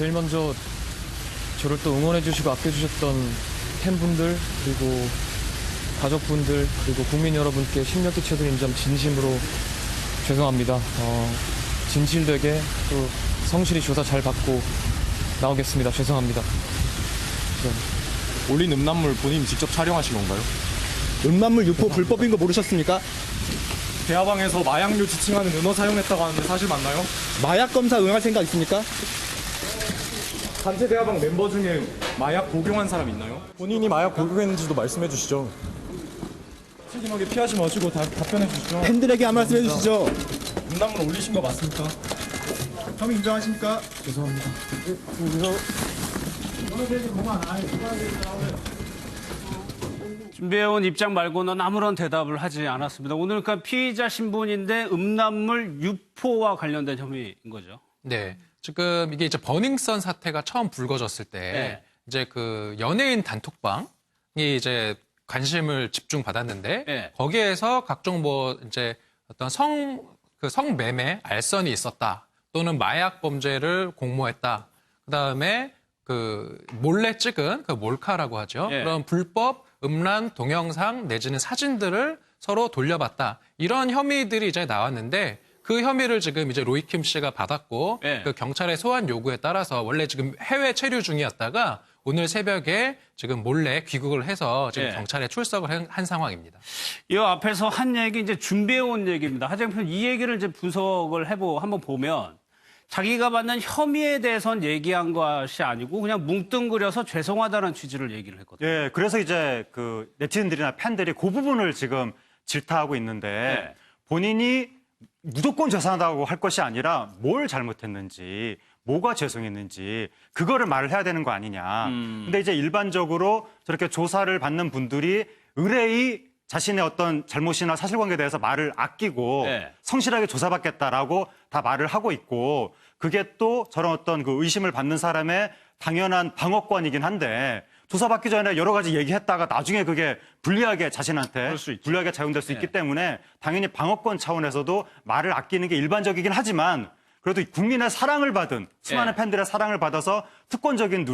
제일 먼저 저를 또 응원해주시고 아껴주셨던 팬분들, 그리고 가족분들, 그리고 국민 여러분께 심려 끼쳐드린 점 진심으로 죄송합니다. 진실되게 또 성실히 조사 잘 받고 나오겠습니다. 죄송합니다. 올린 음란물 본인이 직접 촬영하신 건가요? 음란물 유포 불법인 거 모르셨습니까? 대화방에서 마약류 지칭하는 은어 사용했다고 하는데 사실 맞나요? 마약 검사 응할 생각 있습니까? 단체 대화방 멤버 중에 마약 복용한 사람 있나요? 본인이 마약 복용했는지도 말씀해 주시죠. 책임하게 피하지 마시고 답변해 주시죠. 팬들에게 한 말씀 해주시죠. 음란물 올리신 거 맞습니까? 혐의 인정하십니까? 죄송합니다. 준비해온 입장 말고는 아무런 대답을 하지 않았습니다. 오늘 그러니까 피의자 신분인데 음란물 유포와 관련된 혐의인 거죠. 네. 지금 이게 이제 버닝썬 사태가 처음 불거졌을 때 네. 이제 그 연예인 단톡방이 이제 관심을 집중받았는데 네. 거기에서 각종 뭐 이제 어떤 성매매 알선이 있었다. 또는 마약 범죄를 공모했다. 그다음에 그 몰래 찍은 그 몰카라고 하죠. 네. 그런 불법 음란 동영상 내지는 사진들을 서로 돌려봤다. 이런 혐의들이 이제 나왔는데 그 혐의를 지금 이제 로이킴 씨가 받았고 네. 그 경찰의 소환 요구에 따라서 원래 지금 해외 체류 중이었다가 오늘 새벽에 지금 몰래 귀국을 해서 지금 네. 경찰에 출석을 한 상황입니다. 이 앞에서 한 얘기 이제 준비해온 얘기입니다. 하재경 이 얘기를 이제 분석을 한번 보면 자기가 받는 혐의에 대해서는 얘기한 것이 아니고 그냥 뭉뚱그려서 죄송하다는 취지를 얘기를 했거든요. 예, 그래서 이제 그 네티즌들이나 팬들이 그 부분을 지금 질타하고 있는데 네. 본인이 무조건 죄송하다고 할 것이 아니라 뭘 잘못했는지, 뭐가 죄송했는지 그거를 말을 해야 되는 거 아니냐. 근데 이제 일반적으로 저렇게 조사를 받는 분들이 의뢰의 자신의 어떤 잘못이나 사실관계에 대해서 말을 아끼고 네. 성실하게 조사받겠다라고 다 말을 하고 있고 그게 또 저런 어떤 그 의심을 받는 사람의 당연한 방어권이긴 한데 조사받기 전에 여러 가지 얘기했다가 나중에 그게 불리하게 자신한테 불리하게 작용될 수 있기 때문에 당연히 방어권 차원에서도 말을 아끼는 게 일반적이긴 하지만 그래도 국민의 사랑을 받은 수많은 팬들의 사랑을 받아서 특권적인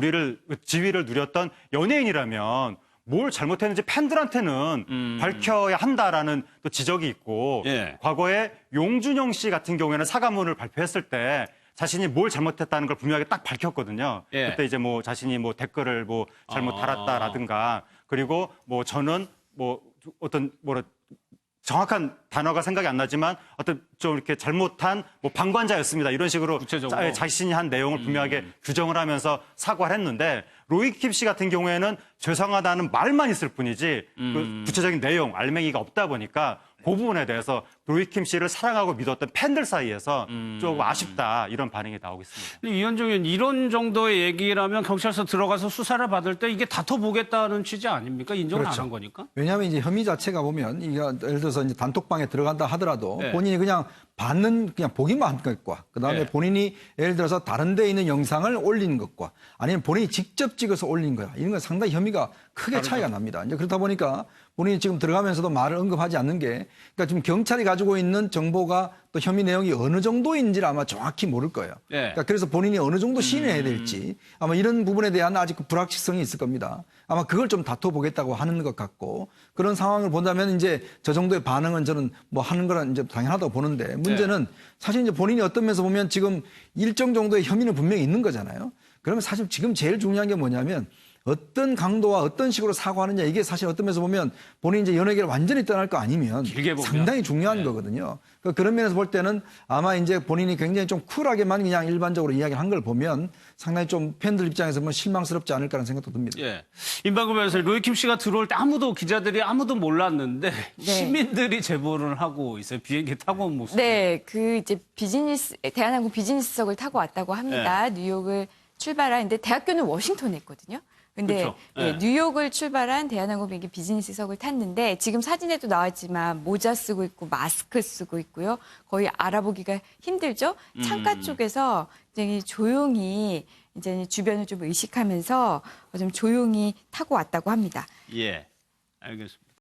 지위를 누렸던 연예인이라면 뭘 잘못했는지 팬들한테는 밝혀야 한다라는 또 지적이 있고 과거에 용준영 씨 같은 경우에는 사과문을 발표했을 때 자신이 뭘 잘못했다는 걸 분명하게 딱 밝혔거든요. 그때 이제 뭐 자신이 뭐 댓글을 뭐 잘못 달았다라든가 그리고 뭐 저는 뭐 어떤 정확한 단어가 생각이 안 나지만 어떤 좀 이렇게 잘못한 뭐 방관자였습니다. 이런 식으로 자신이 한 내용을 분명하게 규정을 하면서 사과를 했는데 로이킴 씨 같은 경우에는 죄송하다는 말만 있을 뿐이지 그 구체적인 내용, 알맹이가 없다 보니까 그 부분에 대해서 로이킴 씨를 사랑하고 믿었던 팬들 사이에서 조금 아쉽다 이런 반응이 나오고 있습니다. 이현정 의원 이런 정도의 얘기라면 경찰서 들어가서 수사를 받을 때 이게 다퉈보겠다는 취지 아닙니까? 인정을 안 한 거니까? 왜냐하면 이제 혐의 자체가 보면 이게 예를 들어서 이제 단톡방에 들어간다 하더라도 네. 본인이 그냥 그냥 보기만 한 것과 그다음에 네. 본인이 예를 들어서 다른 데 있는 영상을 올린 것과 아니면 본인이 직접 찍어서 올린 거야. 이런 건 상당히 혐의가 크게 차이가 납니다. 이제 그렇다 보니까 본인이 지금 들어가면서도 말을 언급하지 않는 게 그러니까 지금 경찰이 가지고 있는 정보가 또 혐의 내용이 어느 정도인지를 아마 정확히 모를 거예요. 네. 그러니까 그래서 본인이 어느 정도 시인해야 될지 아마 이런 부분에 대한 아직 불확실성이 있을 겁니다. 아마 그걸 좀 다퉈보겠다고 하는 것 같고 그런 상황을 본다면 이제 저 정도의 반응은 저는 뭐 하는 거는 이제 당연하다고 보는데 문제는 사실 이제 본인이 어떤 면에서 보면 지금 일정 정도의 혐의는 분명히 있는 거잖아요. 그러면 사실 지금 제일 중요한 게 뭐냐면 어떤 강도와 어떤 식으로 사과하느냐 이게 사실 어떤 면에서 보면 본인이 이제 연예계를 완전히 떠날 거 아니면 상당히 중요한 거거든요. 그런 면에서 볼 때는 아마 이제 본인이 굉장히 좀 쿨하게만 그냥 일반적으로 이야기를 한 걸 보면 상당히 좀 팬들 입장에서 뭐 실망스럽지 않을까라는 생각도 듭니다. 예. 임방금 변호사 로이킴 씨가 들어올 때 기자들이 아무도 몰랐는데 시민들이 제보를 하고 있어요. 비행기 타고 온 모습. 네, 그 이제 대한항공 비즈니스석을 타고 왔다고 합니다. 뉴욕을 출발하는데 대학교는 워싱턴에 있거든요. 근데 그렇죠. 네, 뉴욕을 출발한 대한항공 비행기 비즈니스석을 탔는데 지금 사진에도 나왔지만 모자 쓰고 있고 마스크 쓰고 있고요. 거의 알아보기가 힘들죠. 창가 쪽에서 굉장히 조용히 이제 주변을 좀 의식하면서 좀 조용히 타고 왔다고 합니다. 예, 알겠습니다.